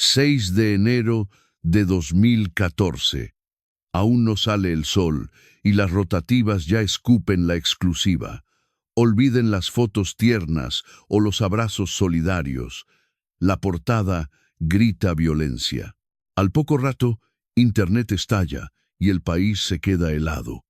6 de enero de 2014. Aún no sale el sol y las rotativas ya escupen la exclusiva. Olviden las fotos tiernas o los abrazos solidarios. La portada grita violencia. Al poco rato, Internet estalla y el país se queda helado.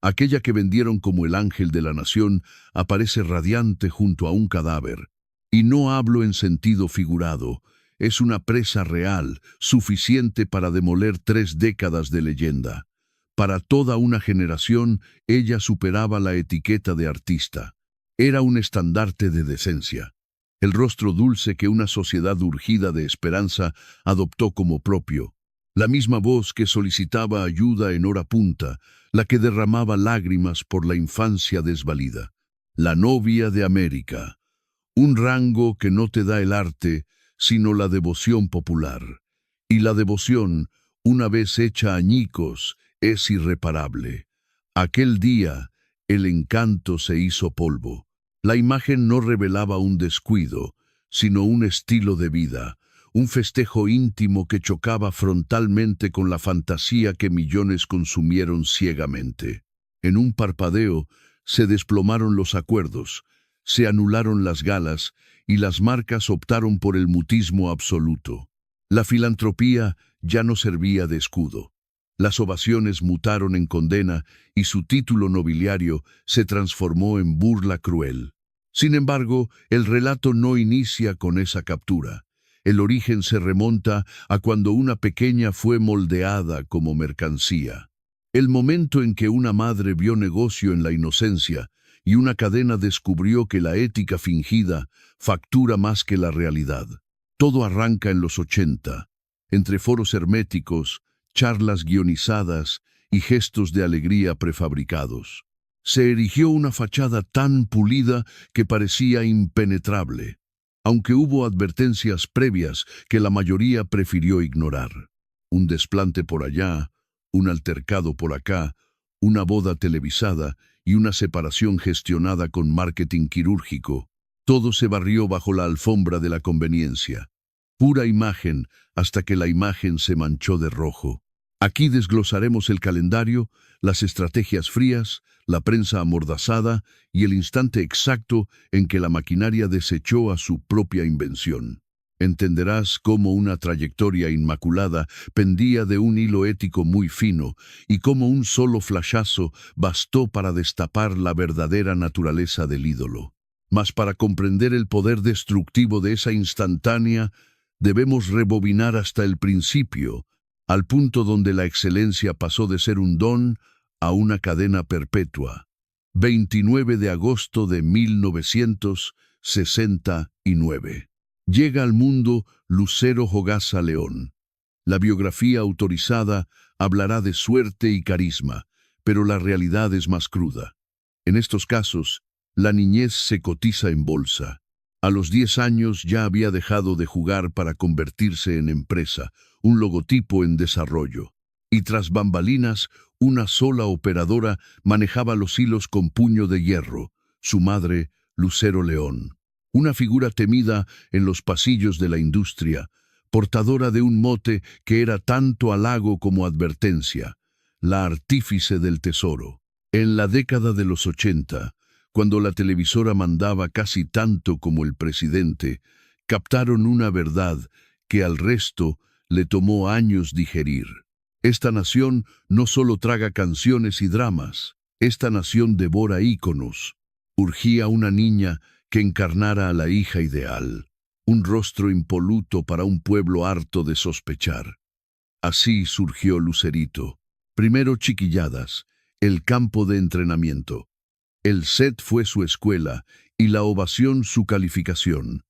Aquella que vendieron como el ángel de la nación aparece radiante junto a un cadáver. Y no hablo en sentido figurado. Es una presa real, suficiente para demoler 3 décadas de leyenda. Para toda una generación, ella superaba la etiqueta de artista. Era un estandarte de decencia. El rostro dulce que una sociedad urgida de esperanza adoptó como propio. La misma voz que solicitaba ayuda en hora punta, la que derramaba lágrimas por la infancia desvalida. La novia de América. Un rango que no te da el arte, sino la devoción popular. Y la devoción, una vez hecha añicos, es irreparable. Aquel día, el encanto se hizo polvo. La imagen no revelaba un descuido, sino un estilo de vida, un festejo íntimo que chocaba frontalmente con la fantasía que millones consumieron ciegamente. En un parpadeo, se desplomaron los acuerdos, se anularon las galas y las marcas optaron por el mutismo absoluto. La filantropía ya no servía de escudo. Las ovaciones mutaron en condena y su título nobiliario se transformó en burla cruel. Sin embargo, el relato no inicia con esa captura. El origen se remonta a cuando una pequeña fue moldeada como mercancía. El momento en que una madre vio negocio en la inocencia y una cadena descubrió que la ética fingida factura más que la realidad. Todo arranca en los 80, entre foros herméticos, charlas guionizadas y gestos de alegría prefabricados. Se erigió una fachada tan pulida que parecía impenetrable, aunque hubo advertencias previas que la mayoría prefirió ignorar. Un desplante por allá, un altercado por acá, una boda televisada y una separación gestionada con marketing quirúrgico. Todo se barrió bajo la alfombra de la conveniencia. Pura imagen hasta que la imagen se manchó de rojo. Aquí desglosaremos el calendario, las estrategias frías, la prensa amordazada y el instante exacto en que la maquinaria desechó a su propia invención. Entenderás cómo una trayectoria inmaculada pendía de un hilo ético muy fino y cómo un solo flashazo bastó para destapar la verdadera naturaleza del ídolo. Mas para comprender el poder destructivo de esa instantánea, debemos rebobinar hasta el principio, al punto donde la excelencia pasó de ser un don a una cadena perpetua. 29 de agosto de 1969. Llega al mundo Lucero Jogaza León. La biografía autorizada hablará de suerte y carisma, pero la realidad es más cruda. En estos casos, la niñez se cotiza en bolsa. A los 10 años ya había dejado de jugar para convertirse en empresa, un logotipo en desarrollo. Y tras bambalinas, una sola operadora manejaba los hilos con puño de hierro, su madre, Lucero León. Una figura temida en los pasillos de la industria, portadora de un mote que era tanto halago como advertencia, la artífice del tesoro. En la década de los 80, cuando la televisora mandaba casi tanto como el presidente, captaron una verdad que al resto le tomó años digerir. Esta nación no solo traga canciones y dramas, esta nación devora íconos. Urgía una niña que encarnara a la hija ideal, un rostro impoluto para un pueblo harto de sospechar. Así surgió Lucerito. Primero chiquilladas, el campo de entrenamiento. El set fue su escuela y la ovación su calificación.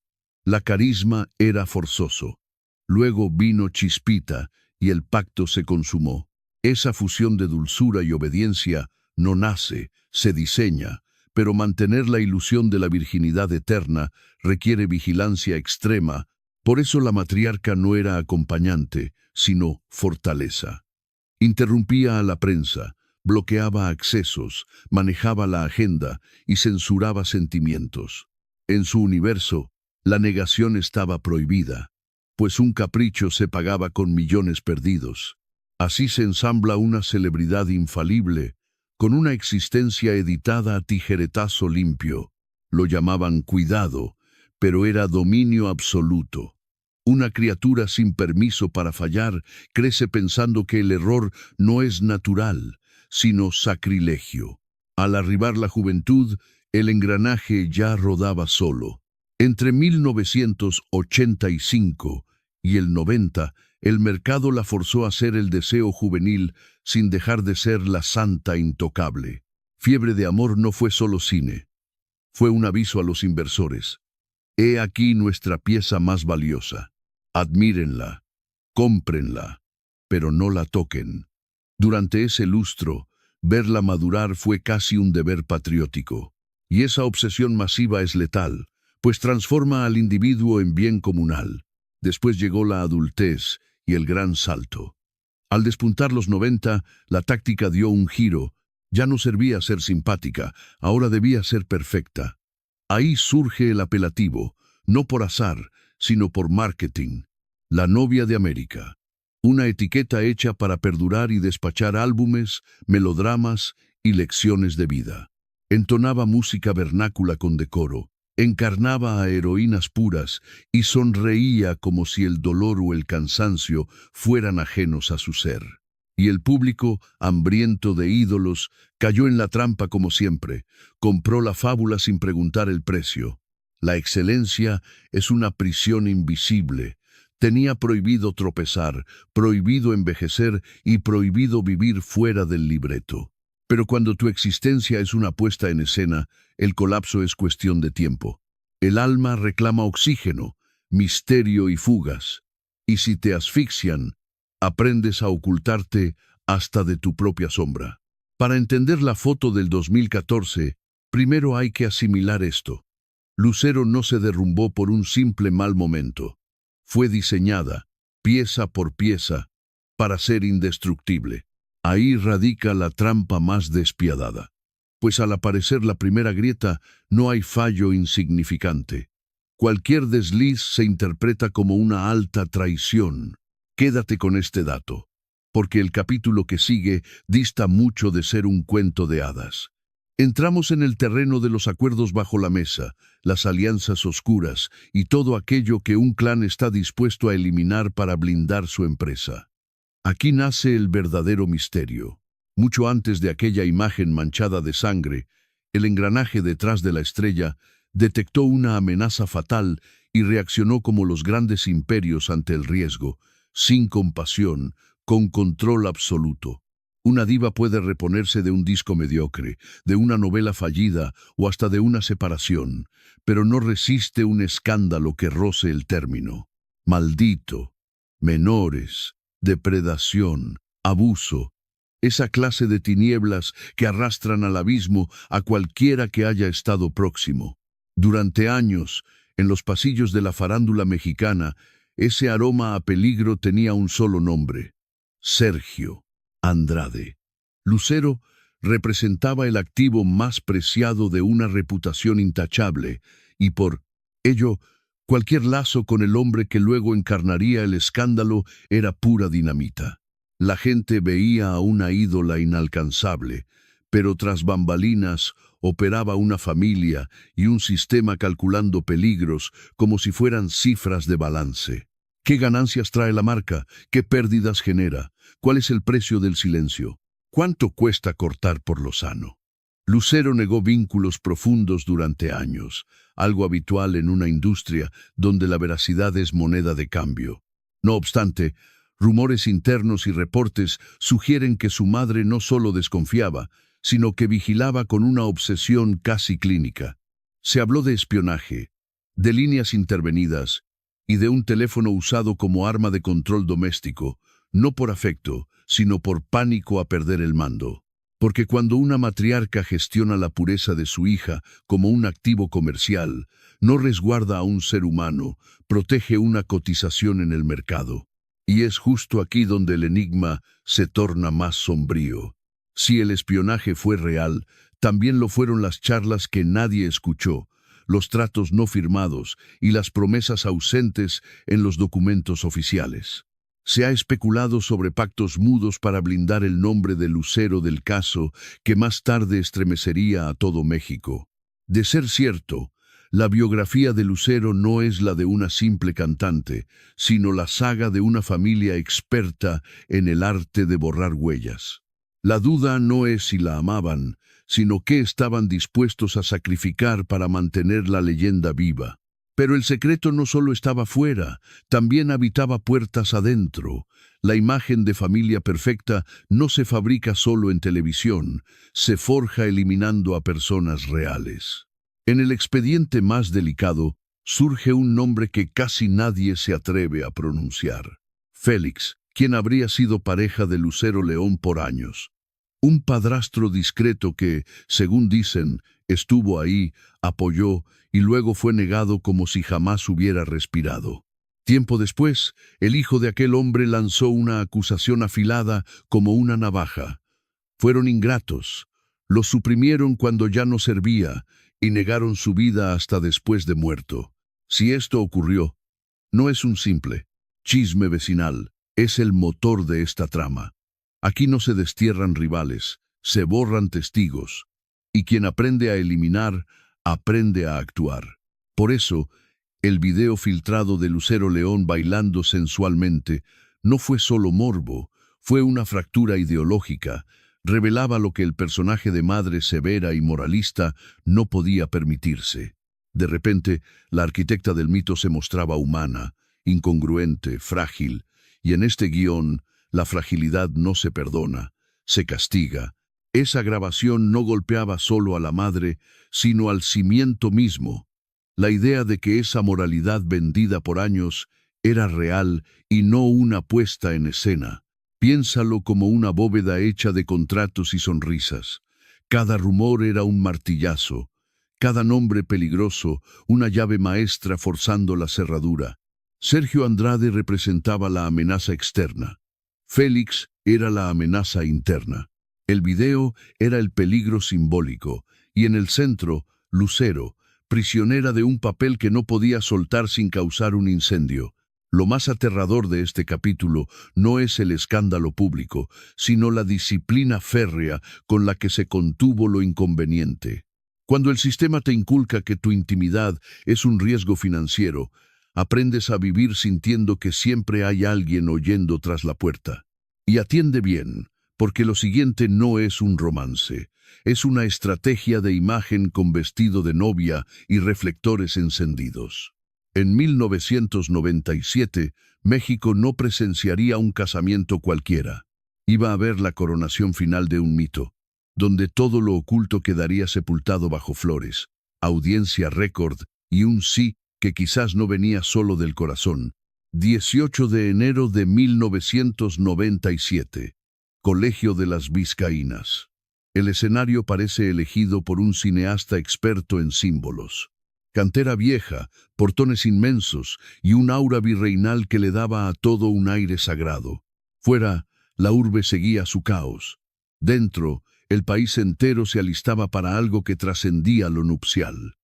La carisma era forzoso. Luego vino Chispita y el pacto se consumó. Esa fusión de dulzura y obediencia no nace, se diseña, pero mantener la ilusión de la virginidad eterna requiere vigilancia extrema. Por eso la matriarca no era acompañante, sino fortaleza. Interrumpía a la prensa, bloqueaba accesos, manejaba la agenda y censuraba sentimientos. En su universo, la negación estaba prohibida. pues un capricho se pagaba con millones perdidos. Así se ensambla una celebridad infalible, con una existencia editada a tijeretazo limpio. Lo llamaban cuidado, pero era dominio absoluto. Una criatura sin permiso para fallar crece pensando que el error no es natural, sino sacrilegio. Al arribar la juventud, el engranaje ya rodaba solo. Entre 1985 y el 90, el mercado la forzó a ser el deseo juvenil sin dejar de ser la santa intocable. Fiebre de amor no fue solo cine. Fue un aviso a los inversores. He aquí nuestra pieza más valiosa. Admírenla, cómprenla, pero no la toquen. Durante ese lustro, verla madurar fue casi un deber patriótico. Y esa obsesión masiva es letal, pues transforma al individuo en bien comunal. Después llegó la adultez y el gran salto. Al despuntar los 90, la táctica dio un giro. Ya no servía ser simpática, ahora debía ser perfecta. Ahí surge el apelativo, no por azar, sino por marketing. La novia de América. Una etiqueta hecha para perdurar y despachar álbumes, melodramas y lecciones de vida. Entonaba música vernácula con decoro, encarnaba a heroínas puras y sonreía como si el dolor o el cansancio fueran ajenos a su ser. Y el público, hambriento de ídolos, cayó en la trampa como siempre, compró la fábula sin preguntar el precio. La excelencia es una prisión invisible. Tenía prohibido tropezar, prohibido envejecer y prohibido vivir fuera del libreto. Pero cuando tu existencia es una puesta en escena, el colapso es cuestión de tiempo. El alma reclama oxígeno, misterio y fugas. Y si te asfixian, aprendes a ocultarte hasta de tu propia sombra. Para entender la foto del 2014, primero hay que asimilar esto. Lucero no se derrumbó por un simple mal momento. Fue diseñada, pieza por pieza, para ser indestructible. Ahí radica la trampa más despiadada. Pues al aparecer la primera grieta, no hay fallo insignificante. Cualquier desliz se interpreta como una alta traición. Quédate con este dato, porque el capítulo que sigue dista mucho de ser un cuento de hadas. Entramos en el terreno de los acuerdos bajo la mesa, las alianzas oscuras y todo aquello que un clan está dispuesto a eliminar para blindar su empresa. Aquí nace el verdadero misterio. Mucho antes de aquella imagen manchada de sangre, el engranaje detrás de la estrella detectó una amenaza fatal y reaccionó como los grandes imperios ante el riesgo, sin compasión, con control absoluto. Una diva puede reponerse de un disco mediocre, de una novela fallida o hasta de una separación, pero no resiste un escándalo que roce el término. Maldito, menores, depredación, abuso, esa clase de tinieblas que arrastran al abismo a cualquiera que haya estado próximo. Durante años, en los pasillos de la farándula mexicana, ese aroma a peligro tenía un solo nombre: Sergio Andrade. Lucero representaba el activo más preciado de una reputación intachable, y por ello, cualquier lazo con el hombre que luego encarnaría el escándalo era pura dinamita. La gente veía a una ídola inalcanzable, pero tras bambalinas operaba una familia y un sistema calculando peligros como si fueran cifras de balance. ¿Qué ganancias trae la marca? ¿Qué pérdidas genera? ¿Cuál es el precio del silencio? ¿Cuánto cuesta cortar por lo sano? Lucero negó vínculos profundos durante años, algo habitual en una industria donde la veracidad es moneda de cambio. No obstante, rumores internos y reportes sugieren que su madre no solo desconfiaba, sino que vigilaba con una obsesión casi clínica. Se habló de espionaje, de líneas intervenidas y de un teléfono usado como arma de control doméstico, no por afecto, sino por pánico a perder el mando. Porque cuando una matriarca gestiona la pureza de su hija como un activo comercial, no resguarda a un ser humano, protege una cotización en el mercado. Y es justo aquí donde el enigma se torna más sombrío. Si el espionaje fue real, también lo fueron las charlas que nadie escuchó, los tratos no firmados y las promesas ausentes en los documentos oficiales. Se ha especulado sobre pactos mudos para blindar el nombre de Lucero del caso, que más tarde estremecería a todo México. De ser cierto, la biografía de Lucero no es la de una simple cantante, sino la saga de una familia experta en el arte de borrar huellas. La duda no es si la amaban, sino qué estaban dispuestos a sacrificar para mantener la leyenda viva. Pero el secreto no solo estaba fuera, también habitaba puertas adentro. La imagen de familia perfecta no se fabrica solo en televisión, se forja eliminando a personas reales. En el expediente más delicado, surge un nombre que casi nadie se atreve a pronunciar. Félix, quien habría sido pareja de Lucero León por años. Un padrastro discreto que, según dicen, estuvo ahí, apoyó y luego fue negado como si jamás hubiera respirado. Tiempo después, el hijo de aquel hombre lanzó una acusación afilada como una navaja. Fueron ingratos, lo suprimieron cuando ya no servía y negaron su vida hasta después de muerto. Si esto ocurrió, no es un simple chisme vecinal, es el motor de esta trama. Aquí no se destierran rivales, se borran testigos, y quien aprende a eliminar, aprende a actuar. Por eso, el video filtrado de Lucero León bailando sensualmente no fue solo morbo, fue una fractura ideológica, revelaba lo que el personaje de madre severa y moralista no podía permitirse. De repente, la arquitecta del mito se mostraba humana, incongruente, frágil, y en este guión, la fragilidad no se perdona, se castiga. Esa grabación no golpeaba solo a la madre, sino al cimiento mismo. La idea de que esa moralidad vendida por años era real y no una puesta en escena. Piénsalo como una bóveda hecha de contratos y sonrisas. Cada rumor era un martillazo, cada nombre peligroso, una llave maestra forzando la cerradura. Sergio Andrade representaba la amenaza externa. Félix era la amenaza interna. El video era el peligro simbólico, y en el centro, Lucero, prisionera de un papel que no podía soltar sin causar un incendio. Lo más aterrador de este capítulo no es el escándalo público, sino la disciplina férrea con la que se contuvo lo inconveniente. Cuando el sistema te inculca que tu intimidad es un riesgo financiero, aprendes a vivir sintiendo que siempre hay alguien oyendo tras la puerta. Y atiende bien, porque lo siguiente no es un romance, es una estrategia de imagen con vestido de novia y reflectores encendidos. En 1997, México no presenciaría un casamiento cualquiera. Iba a haber la coronación final de un mito, donde todo lo oculto quedaría sepultado bajo flores, audiencia récord y un sí que quizás no venía solo del corazón. 18 de enero de 1997. Colegio de las Vizcaínas. El escenario parece elegido por un cineasta experto en símbolos. Cantera vieja, portones inmensos y un aura virreinal que le daba a todo un aire sagrado. Fuera, la urbe seguía su caos. Dentro, el país entero se alistaba para algo que trascendía lo nupcial.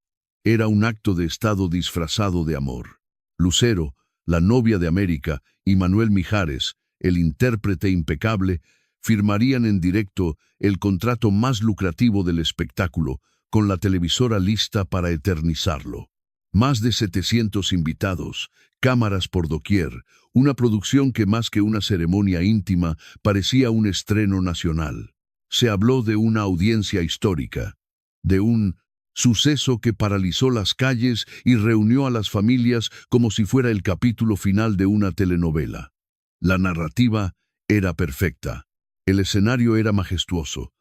Era un acto de estado disfrazado de amor. Lucero, la novia de América, y Manuel Mijares, el intérprete impecable, firmarían en directo el contrato más lucrativo del espectáculo, con la televisora lista para eternizarlo. Más de 700 invitados, cámaras por doquier, una producción que más que una ceremonia íntima parecía un estreno nacional. Se habló de una audiencia histórica, de un suceso que paralizó las calles y reunió a las familias como si fuera el capítulo final de una telenovela. La narrativa era perfecta. El escenario era majestuoso.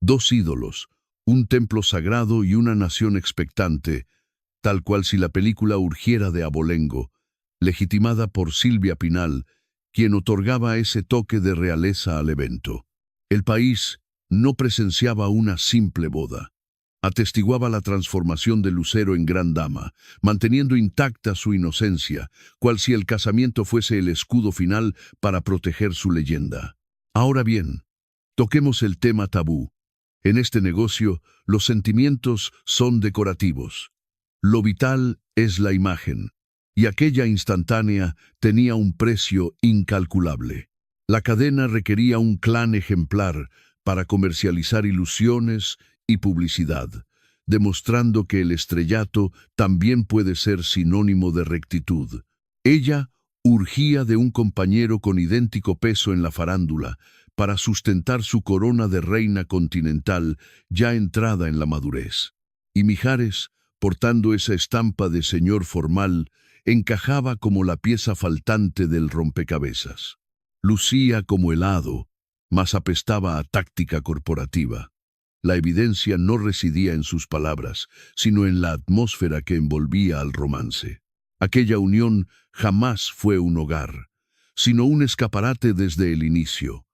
Dos ídolos, un templo sagrado y una nación expectante, tal cual si la película urgiera de abolengo, legitimada por Silvia Pinal, quien otorgaba ese toque de realeza al evento. El país no presenciaba una simple boda. Atestiguaba la transformación de Lucero en gran dama, manteniendo intacta su inocencia, cual si el casamiento fuese el escudo final para proteger su leyenda. Ahora bien, toquemos el tema tabú. En este negocio, los sentimientos son decorativos. Lo vital es la imagen, y aquella instantánea tenía un precio incalculable. La cadena requería un clan ejemplar para comercializar ilusiones y publicidad, demostrando que el estrellato también puede ser sinónimo de rectitud. Ella urgía de un compañero con idéntico peso en la farándula para sustentar su corona de reina continental ya entrada en la madurez. Y Mijares, portando esa estampa de señor formal, encajaba como la pieza faltante del rompecabezas. Lucía como helado, mas apestaba a táctica corporativa. La evidencia no residía en sus palabras, sino en la atmósfera que envolvía al romance. Aquella unión jamás fue un hogar, sino un escaparate desde el inicio.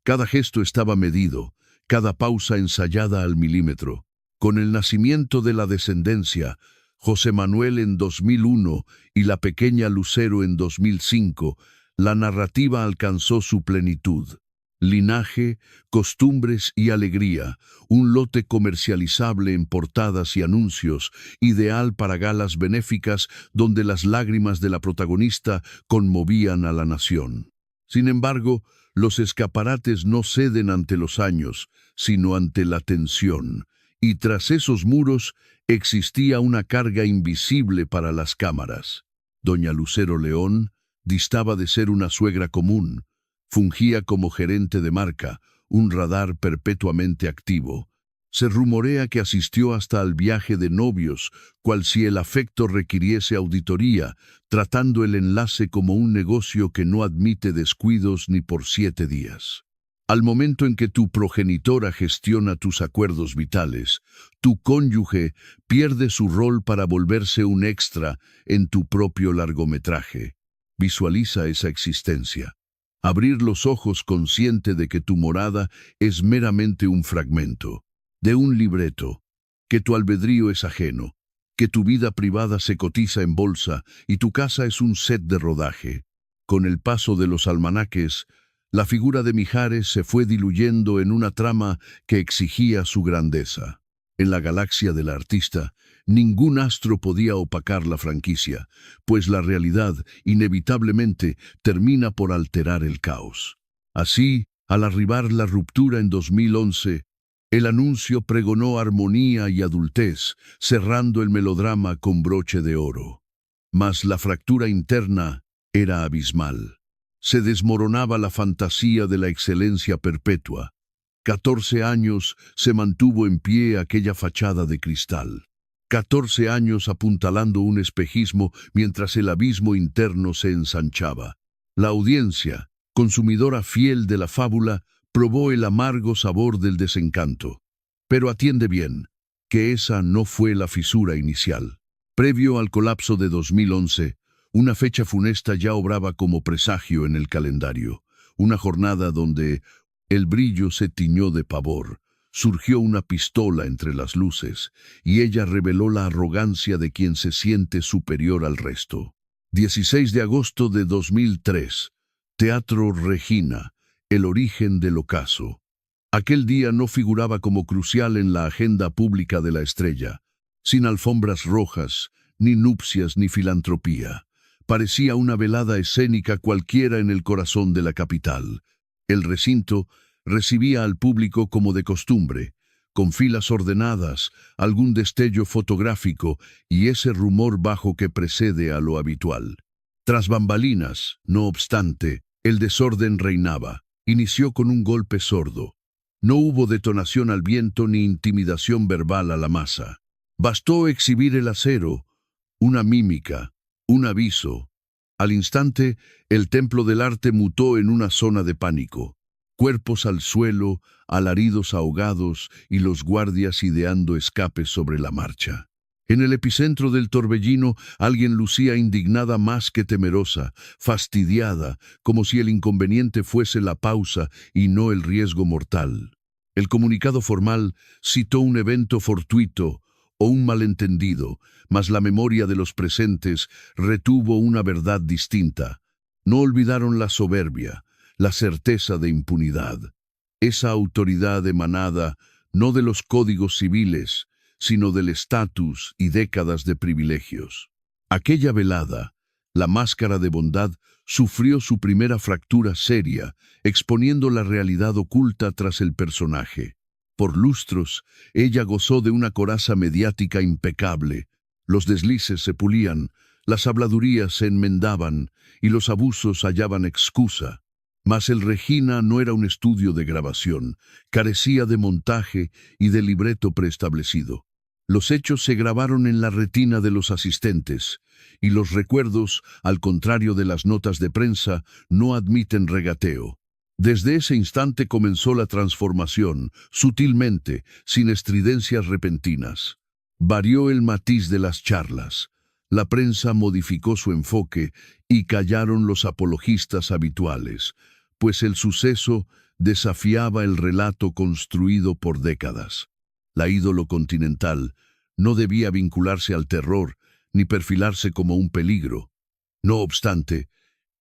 Cada gesto estaba medido, cada pausa ensayada al milímetro. Con el nacimiento de la descendencia, José Manuel en 2001 y la pequeña Lucero en 2005, la narrativa alcanzó su plenitud. Linaje, costumbres y alegría, un lote comercializable en portadas y anuncios, ideal para galas benéficas donde las lágrimas de la protagonista conmovían a la nación. Sin embargo, los escaparates no ceden ante los años, sino ante la tensión, y tras esos muros existía una carga invisible para las cámaras. Doña Lucero León distaba de ser una suegra común. Fungía como gerente de marca, un radar perpetuamente activo. Se rumorea que asistió hasta al viaje de novios, cual si el afecto requiriese auditoría, tratando el enlace como un negocio que no admite descuidos ni por 7 días. Al momento en que tu progenitora gestiona tus acuerdos vitales, tu cónyuge pierde su rol para volverse un extra en tu propio largometraje. Visualiza esa existencia. Abrir los ojos consciente de que tu morada es meramente un fragmento, de un libreto, que tu albedrío es ajeno, que tu vida privada se cotiza en bolsa y tu casa es un set de rodaje. Con el paso de los almanaques, la figura de Mijares se fue diluyendo en una trama que exigía su grandeza. En la galaxia del artista, ningún astro podía opacar la franquicia, pues la realidad, inevitablemente, termina por alterar el caos. Así, al arribar la ruptura en 2011, el anuncio pregonó armonía y adultez, cerrando el melodrama con broche de oro. Mas la fractura interna era abismal. Se desmoronaba la fantasía de la excelencia perpetua. 14 años se mantuvo en pie aquella fachada de cristal. 14 años apuntalando un espejismo mientras el abismo interno se ensanchaba. La audiencia, consumidora fiel de la fábula, probó el amargo sabor del desencanto. Pero atiende bien, que esa no fue la fisura inicial. Previo al colapso de 2011, una fecha funesta ya obraba como presagio en el calendario. Una jornada donde el brillo se tiñó de pavor. Surgió una pistola entre las luces, y ella reveló la arrogancia de quien se siente superior al resto. 16 de agosto de 2003. Teatro Regina, el origen del ocaso. Aquel día no figuraba como crucial en la agenda pública de la estrella, sin alfombras rojas, ni nupcias ni filantropía. Parecía una velada escénica cualquiera en el corazón de la capital. El recinto recibía al público como de costumbre, con filas ordenadas, algún destello fotográfico y ese rumor bajo que precede a lo habitual. Tras bambalinas, no obstante, el desorden reinaba. Inició con un golpe sordo. No hubo detonación al viento ni intimidación verbal a la masa. Bastó exhibir el acero, una mímica, un aviso. Al instante, el templo del arte mutó en una zona de pánico. Cuerpos al suelo, alaridos ahogados y los guardias ideando escapes sobre la marcha. En el epicentro del torbellino, alguien lucía indignada más que temerosa, fastidiada, como si el inconveniente fuese la pausa y no el riesgo mortal. El comunicado formal citó un evento fortuito o un malentendido, mas la memoria de los presentes retuvo una verdad distinta. No olvidaron la soberbia, la certeza de impunidad. Esa autoridad emanada no de los códigos civiles, sino del estatus y décadas de privilegios. Aquella velada, la máscara de bondad sufrió su primera fractura seria, exponiendo la realidad oculta tras el personaje. Por lustros, ella gozó de una coraza mediática impecable. Los deslices se pulían, las habladurías se enmendaban y los abusos hallaban excusa. Mas el Regina no era un estudio de grabación, carecía de montaje y de libreto preestablecido. Los hechos se grabaron en la retina de los asistentes, y los recuerdos, al contrario de las notas de prensa, no admiten regateo. Desde ese instante comenzó la transformación, sutilmente, sin estridencias repentinas. Varió el matiz de las charlas. La prensa modificó su enfoque y callaron los apologistas habituales, pues el suceso desafiaba el relato construido por décadas. La ídolo continental no debía vincularse al terror ni perfilarse como un peligro. No obstante,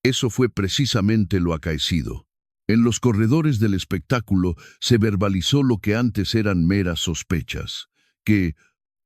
eso fue precisamente lo acaecido. En los corredores del espectáculo se verbalizó lo que antes eran meras sospechas, que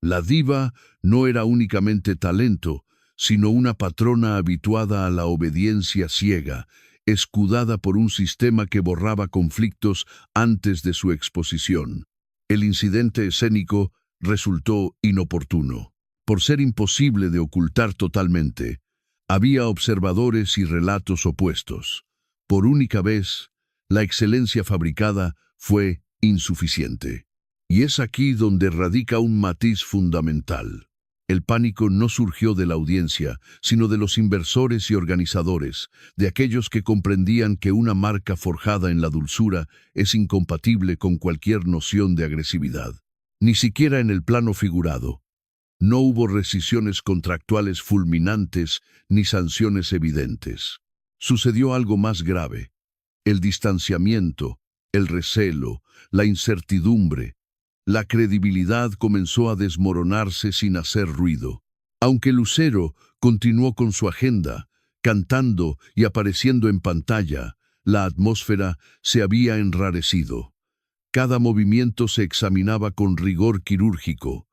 la diva no era únicamente talento, sino una patrona habituada a la obediencia ciega, escudada por un sistema que borraba conflictos antes de su exposición. El incidente escénico resultó inoportuno. Por ser imposible de ocultar totalmente, había observadores y relatos opuestos. Por única vez, la excelencia fabricada fue insuficiente. Y es aquí donde radica un matiz fundamental. El pánico no surgió de la audiencia, sino de los inversores y organizadores, de aquellos que comprendían que una marca forjada en la dulzura es incompatible con cualquier noción de agresividad. Ni siquiera en el plano figurado. No hubo rescisiones contractuales fulminantes ni sanciones evidentes. Sucedió algo más grave. El distanciamiento, el recelo, la incertidumbre, la credibilidad comenzó a desmoronarse sin hacer ruido. Aunque Lucero continuó con su agenda, cantando y apareciendo en pantalla, la atmósfera se había enrarecido. Cada movimiento se examinaba con rigor quirúrgico.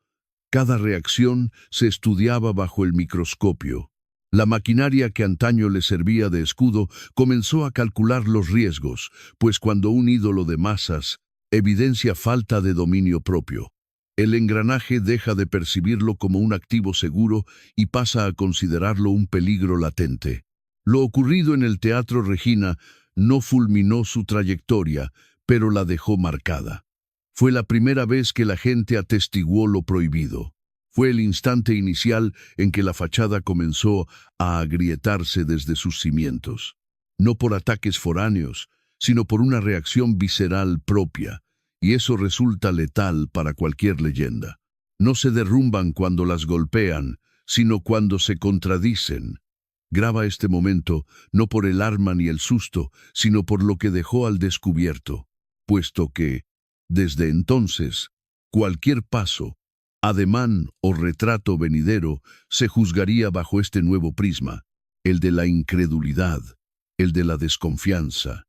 Cada reacción se estudiaba bajo el microscopio. La maquinaria que antaño le servía de escudo comenzó a calcular los riesgos, pues cuando un ídolo de masas evidencia falta de dominio propio, el engranaje deja de percibirlo como un activo seguro y pasa a considerarlo un peligro latente. Lo ocurrido en el Teatro Regina no fulminó su trayectoria, pero la dejó marcada. Fue la primera vez que la gente atestiguó lo prohibido. Fue el instante inicial en que la fachada comenzó a agrietarse desde sus cimientos. No por ataques foráneos, sino por una reacción visceral propia, y eso resulta letal para cualquier leyenda. No se derrumban cuando las golpean, sino cuando se contradicen. Graba este momento no por el arma ni el susto, sino por lo que dejó al descubierto, puesto que, desde entonces, cualquier paso, ademán o retrato venidero se juzgaría bajo este nuevo prisma, el de la incredulidad, el de la desconfianza,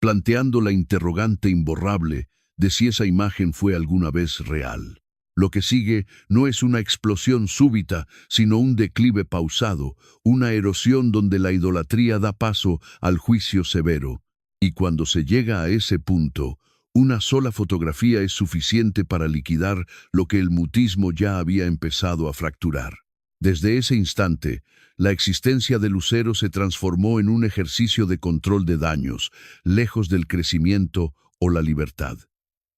planteando la interrogante imborrable de si esa imagen fue alguna vez real. Lo que sigue no es una explosión súbita, sino un declive pausado, una erosión donde la idolatría da paso al juicio severo. Y cuando se llega a ese punto, una sola fotografía es suficiente para liquidar lo que el mutismo ya había empezado a fracturar. Desde ese instante, la existencia de Lucero se transformó en un ejercicio de control de daños, lejos del crecimiento o la libertad.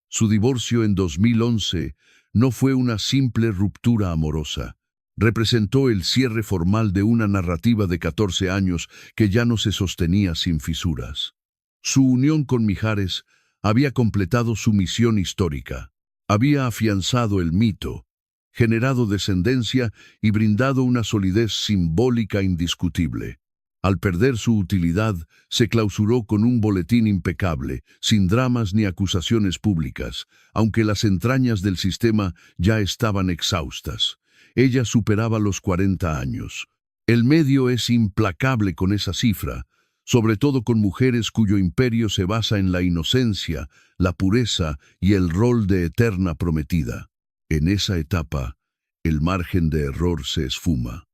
Su divorcio en 2011 no fue una simple ruptura amorosa. Representó el cierre formal de una narrativa de 14 años que ya no se sostenía sin fisuras. Su unión con Mijares había completado su misión histórica. Había afianzado el mito, generado descendencia y brindado una solidez simbólica indiscutible. Al perder su utilidad, se clausuró con un boletín impecable, sin dramas ni acusaciones públicas, aunque las entrañas del sistema ya estaban exhaustas. Ella superaba los 40 años. El medio es implacable con esa cifra, sobre todo con mujeres cuyo imperio se basa en la inocencia, la pureza y el rol de eterna prometida. En esa etapa, el margen de error se esfuma.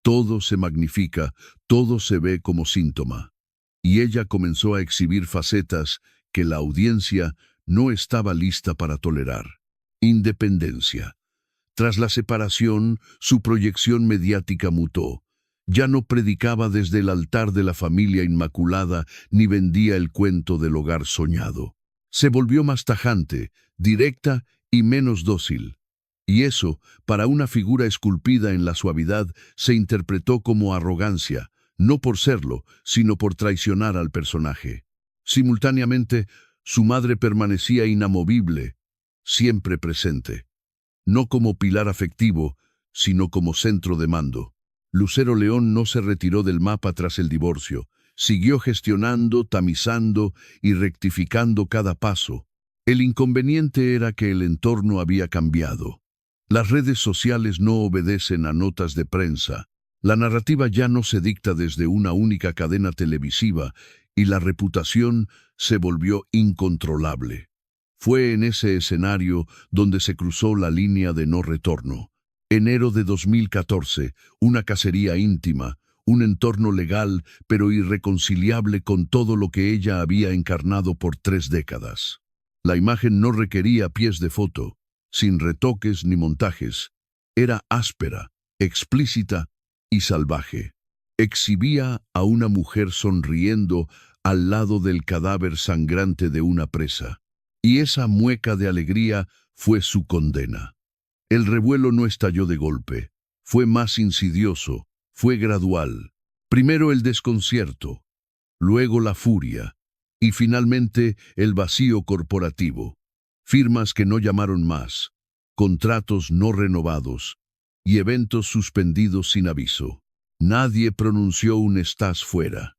Todo se magnifica, todo se ve como síntoma. Y ella comenzó a exhibir facetas que la audiencia no estaba lista para tolerar. Independencia. Tras la separación, su proyección mediática mutó. Ya no predicaba desde el altar de la familia inmaculada ni vendía el cuento del hogar soñado. Se volvió más tajante, directa y menos dócil. Y eso, para una figura esculpida en la suavidad, se interpretó como arrogancia, no por serlo, sino por traicionar al personaje. Simultáneamente, su madre permanecía inamovible, siempre presente. No como pilar afectivo, sino como centro de mando. Lucero León no se retiró del mapa tras el divorcio. Siguió gestionando, tamizando y rectificando cada paso. El inconveniente era que el entorno había cambiado. Las redes sociales no obedecen a notas de prensa. La narrativa ya no se dicta desde una única cadena televisiva y la reputación se volvió incontrolable. Fue en ese escenario donde se cruzó la línea de no retorno. Enero de 2014, una cacería íntima, un entorno legal pero irreconciliable con todo lo que ella había encarnado por 3 décadas. La imagen no requería pies de foto, sin retoques ni montajes. Era áspera, explícita y salvaje. Exhibía a una mujer sonriendo al lado del cadáver sangrante de una presa. Y esa mueca de alegría fue su condena. El revuelo no estalló de golpe, fue más insidioso, fue gradual. Primero el desconcierto, luego la furia, y finalmente el vacío corporativo. Firmas que no llamaron más, contratos no renovados y eventos suspendidos sin aviso. Nadie pronunció un estás fuera.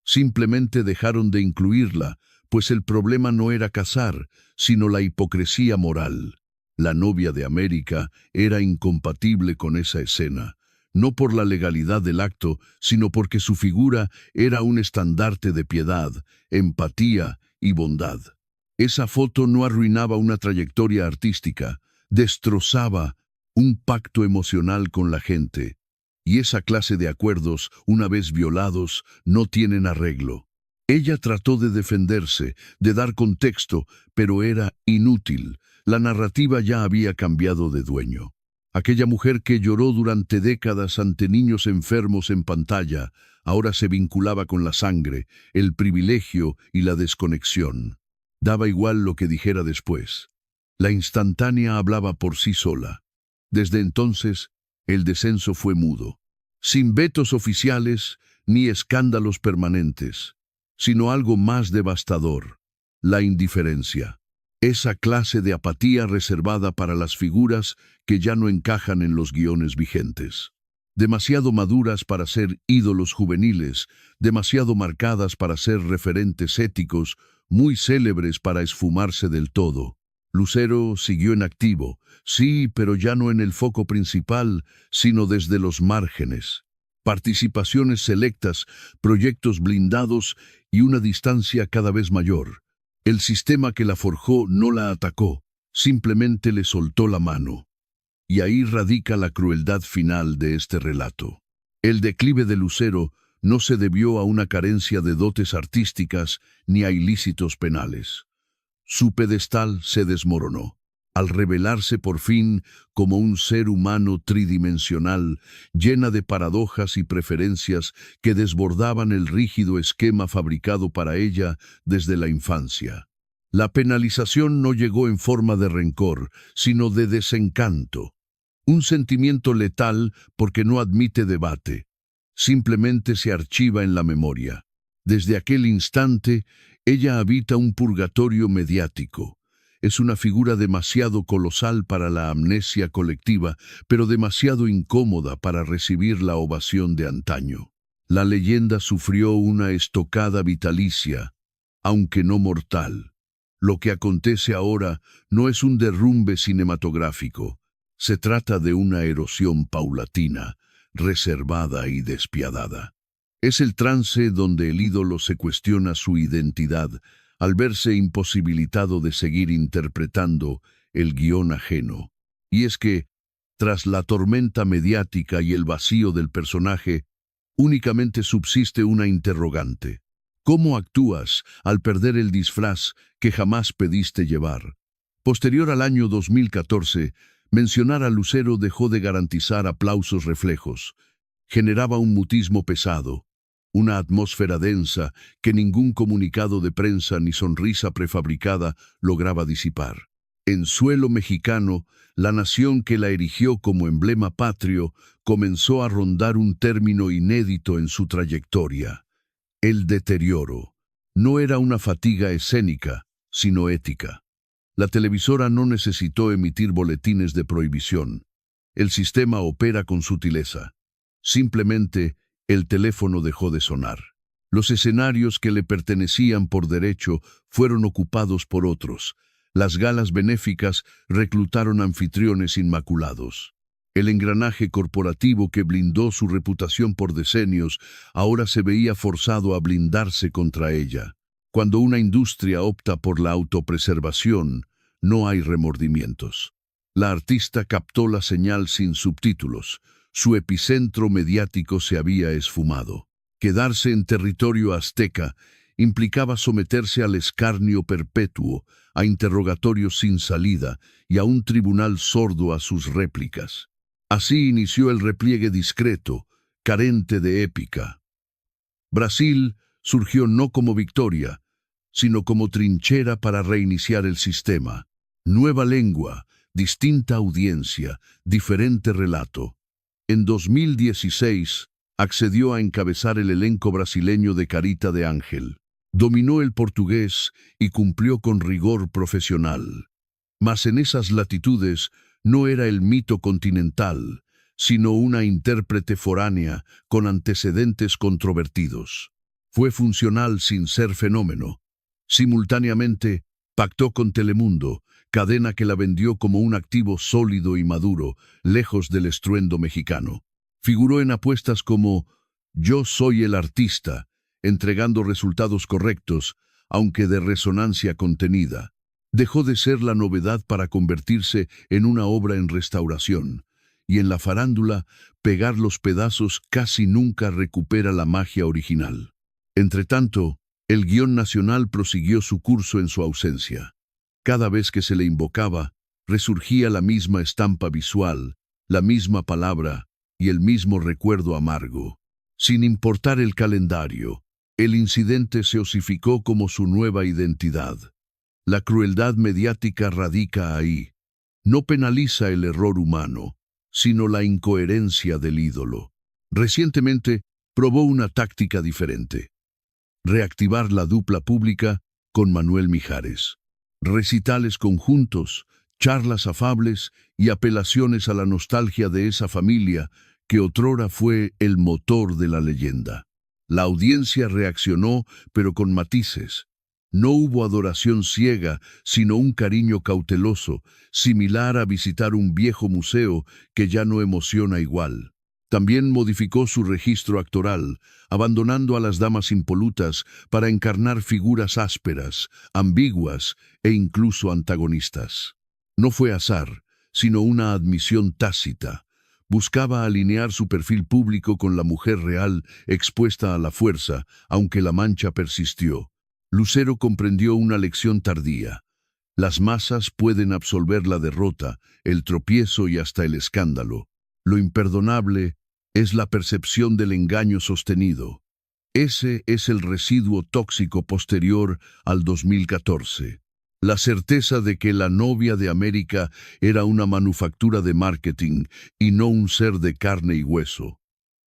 Simplemente dejaron de incluirla, pues el problema no era casar, sino la hipocresía moral. La novia de América era incompatible con esa escena, no por la legalidad del acto, sino porque su figura era un estandarte de piedad, empatía y bondad. Esa foto no arruinaba una trayectoria artística, destrozaba un pacto emocional con la gente. Y esa clase de acuerdos, una vez violados, no tienen arreglo. Ella trató de defenderse, de dar contexto, pero era inútil. La narrativa ya había cambiado de dueño. Aquella mujer que lloró durante décadas ante niños enfermos en pantalla, ahora se vinculaba con la sangre, el privilegio y la desconexión. Daba igual lo que dijera después. La instantánea hablaba por sí sola. Desde entonces, el descenso fue mudo. Sin vetos oficiales ni escándalos permanentes, sino algo más devastador: la indiferencia. Esa clase de apatía reservada para las figuras que ya no encajan en los guiones vigentes. Demasiado maduras para ser ídolos juveniles, demasiado marcadas para ser referentes éticos, muy célebres para esfumarse del todo. Lucero siguió en activo, sí, pero ya no en el foco principal, sino desde los márgenes. Participaciones selectas, proyectos blindados y una distancia cada vez mayor. El sistema que la forjó no la atacó, simplemente le soltó la mano. Y ahí radica la crueldad final de este relato. El declive de Lucero no se debió a una carencia de dotes artísticas ni a ilícitos penales. Su pedestal se desmoronó, al revelarse por fin como un ser humano tridimensional, llena de paradojas y preferencias que desbordaban el rígido esquema fabricado para ella desde la infancia. La penalización no llegó en forma de rencor, sino de desencanto. Un sentimiento letal porque no admite debate. Simplemente se archiva en la memoria. Desde aquel instante, ella habita un purgatorio mediático. Es una figura demasiado colosal para la amnesia colectiva, pero demasiado incómoda para recibir la ovación de antaño. La leyenda sufrió una estocada vitalicia, aunque no mortal. Lo que acontece ahora no es un derrumbe cinematográfico. Se trata de una erosión paulatina, reservada y despiadada. Es el trance donde el ídolo se cuestiona su identidad al verse imposibilitado de seguir interpretando el guión ajeno. Y es que, tras la tormenta mediática y el vacío del personaje, únicamente subsiste una interrogante. ¿Cómo actúas al perder el disfraz que jamás pediste llevar? Posterior al año 2014, mencionar a Lucero dejó de garantizar aplausos reflejos. Generaba un mutismo pesado, una atmósfera densa que ningún comunicado de prensa ni sonrisa prefabricada lograba disipar. En suelo mexicano, la nación que la erigió como emblema patrio comenzó a rondar un término inédito en su trayectoria: el deterioro. No era una fatiga escénica, sino ética. La televisora no necesitó emitir boletines de prohibición. El sistema opera con sutileza. Simplemente, el teléfono dejó de sonar. Los escenarios que le pertenecían por derecho fueron ocupados por otros. Las galas benéficas reclutaron anfitriones inmaculados. El engranaje corporativo que blindó su reputación por decenios ahora se veía forzado a blindarse contra ella. Cuando una industria opta por la autopreservación, no hay remordimientos. La artista captó la señal sin subtítulos. Su epicentro mediático se había esfumado. Quedarse en territorio azteca implicaba someterse al escarnio perpetuo, a interrogatorios sin salida y a un tribunal sordo a sus réplicas. Así inició el repliegue discreto, carente de épica. Brasil surgió no como victoria, sino como trinchera para reiniciar el sistema. Nueva lengua, distinta audiencia, diferente relato. En 2016, accedió a encabezar el elenco brasileño de Carita de Ángel. Dominó el portugués y cumplió con rigor profesional. Mas en esas latitudes no era el mito continental, sino una intérprete foránea con antecedentes controvertidos. Fue funcional sin ser fenómeno. Simultáneamente, pactó con Telemundo, cadena que la vendió como un activo sólido y maduro, lejos del estruendo mexicano. Figuró en apuestas como Yo soy el artista, entregando resultados correctos, aunque de resonancia contenida. Dejó de ser la novedad para convertirse en una obra en restauración, y en la farándula, pegar los pedazos casi nunca recupera la magia original. Entretanto, el guión nacional prosiguió su curso en su ausencia. Cada vez que se le invocaba, resurgía la misma estampa visual, la misma palabra y el mismo recuerdo amargo. Sin importar el calendario, el incidente se osificó como su nueva identidad. La crueldad mediática radica ahí. No penaliza el error humano, sino la incoherencia del ídolo. Recientemente, probó una táctica diferente: reactivar la dupla pública con Manuel Mijares. Recitales conjuntos, charlas afables y apelaciones a la nostalgia de esa familia que otrora fue el motor de la leyenda. La audiencia reaccionó, pero con matices. No hubo adoración ciega, sino un cariño cauteloso, similar a visitar un viejo museo que ya no emociona igual. También modificó su registro actoral, abandonando a las damas impolutas para encarnar figuras ásperas, ambiguas e incluso antagonistas. No fue azar, sino una admisión tácita. Buscaba alinear su perfil público con la mujer real expuesta a la fuerza, aunque la mancha persistió. Lucero comprendió una lección tardía. Las masas pueden absolver la derrota, el tropiezo y hasta el escándalo. Lo imperdonable es la percepción del engaño sostenido. Ese es el residuo tóxico posterior al 2014. La certeza de que la novia de América era una manufactura de marketing y no un ser de carne y hueso.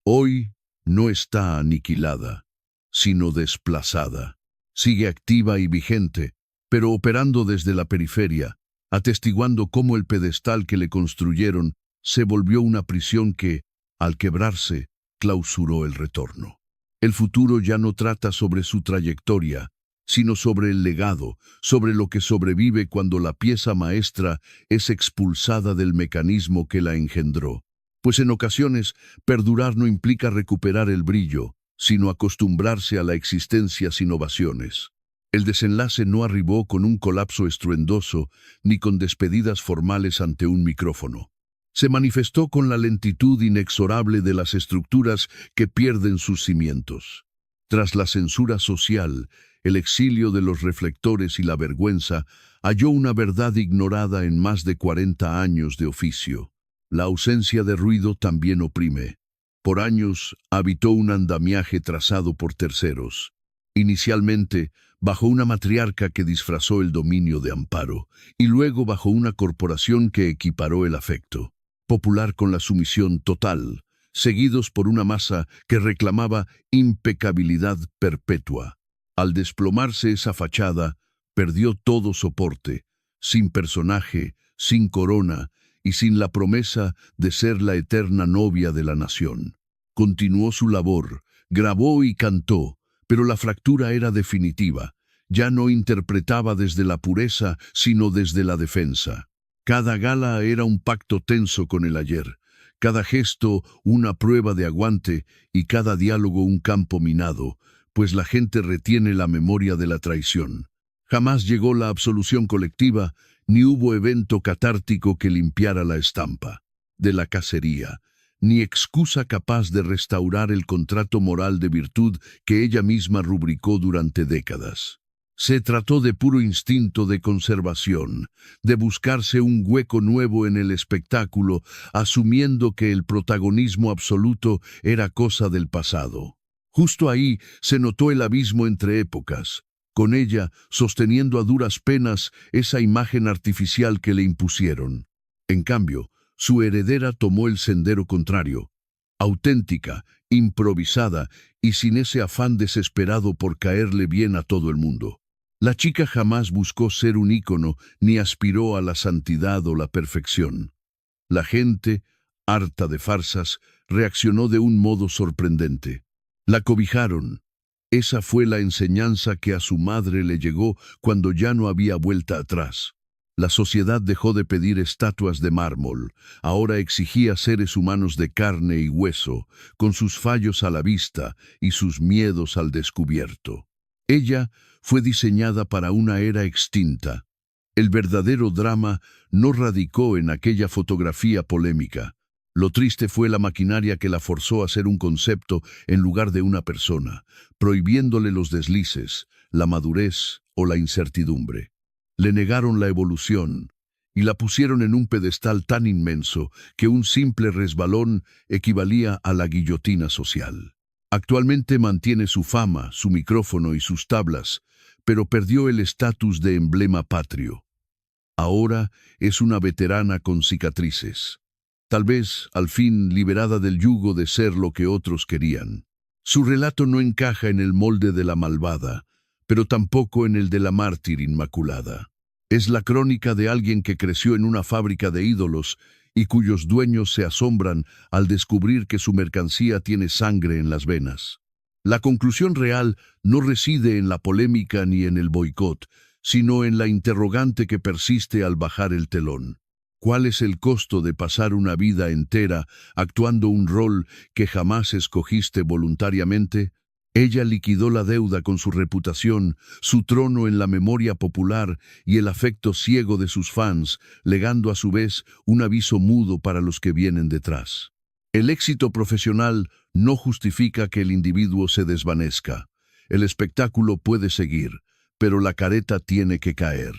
Hoy no está aniquilada, sino desplazada. Sigue activa y vigente, pero operando desde la periferia, atestiguando cómo el pedestal que le construyeron se volvió una prisión que, al quebrarse, clausuró el retorno. El futuro ya no trata sobre su trayectoria, sino sobre el legado, sobre lo que sobrevive cuando la pieza maestra es expulsada del mecanismo que la engendró. Pues en ocasiones, perdurar no implica recuperar el brillo, sino acostumbrarse a la existencia sin ovaciones. El desenlace no arribó con un colapso estruendoso ni con despedidas formales ante un micrófono. Se manifestó con la lentitud inexorable de las estructuras que pierden sus cimientos. Tras la censura social, el exilio de los reflectores y la vergüenza, halló una verdad ignorada en más de 40 años de oficio. La ausencia de ruido también oprime. Por años habitó un andamiaje trazado por terceros. Inicialmente, bajo una matriarca que disfrazó el dominio de amparo, y luego bajo una corporación que equiparó el afecto. Popular con la sumisión total, seguidos por una masa que reclamaba impecabilidad perpetua. Al desplomarse esa fachada, perdió todo soporte, sin personaje, sin corona y sin la promesa de ser la eterna novia de la nación. Continuó su labor, grabó y cantó, pero la fractura era definitiva. Ya no interpretaba desde la pureza, sino desde la defensa. Cada gala era un pacto tenso con el ayer, cada gesto una prueba de aguante y cada diálogo un campo minado, pues la gente retiene la memoria de la traición. Jamás llegó la absolución colectiva, ni hubo evento catártico que limpiara la estampa de la cacería, ni excusa capaz de restaurar el contrato moral de virtud que ella misma rubricó durante décadas. Se trató de puro instinto de conservación, de buscarse un hueco nuevo en el espectáculo, asumiendo que el protagonismo absoluto era cosa del pasado. Justo ahí se notó el abismo entre épocas, con ella sosteniendo a duras penas esa imagen artificial que le impusieron. En cambio, su heredera tomó el sendero contrario, auténtica, improvisada y sin ese afán desesperado por caerle bien a todo el mundo. La chica jamás buscó ser un ícono ni aspiró a la santidad o la perfección. La gente, harta de farsas, reaccionó de un modo sorprendente. La cobijaron. Esa fue la enseñanza que a su madre le llegó cuando ya no había vuelta atrás. La sociedad dejó de pedir estatuas de mármol, ahora exigía seres humanos de carne y hueso, con sus fallos a la vista y sus miedos al descubierto. Ella fue diseñada para una era extinta. El verdadero drama no radicó en aquella fotografía polémica. Lo triste fue la maquinaria que la forzó a ser un concepto en lugar de una persona, prohibiéndole los deslices, la madurez o la incertidumbre. Le negaron la evolución y la pusieron en un pedestal tan inmenso que un simple resbalón equivalía a la guillotina social. Actualmente mantiene su fama, su micrófono y sus tablas, pero perdió el estatus de emblema patrio. Ahora es una veterana con cicatrices. Tal vez, al fin, liberada del yugo de ser lo que otros querían. Su relato no encaja en el molde de la malvada, pero tampoco en el de la mártir inmaculada. Es la crónica de alguien que creció en una fábrica de ídolos y cuyos dueños se asombran al descubrir que su mercancía tiene sangre en las venas. La conclusión real no reside en la polémica ni en el boicot, sino en la interrogante que persiste al bajar el telón. ¿Cuál es el costo de pasar una vida entera actuando un rol que jamás escogiste voluntariamente? Ella liquidó la deuda con su reputación, su trono en la memoria popular y el afecto ciego de sus fans, legando a su vez un aviso mudo para los que vienen detrás. El éxito profesional no justifica que el individuo se desvanezca. El espectáculo puede seguir, pero la careta tiene que caer.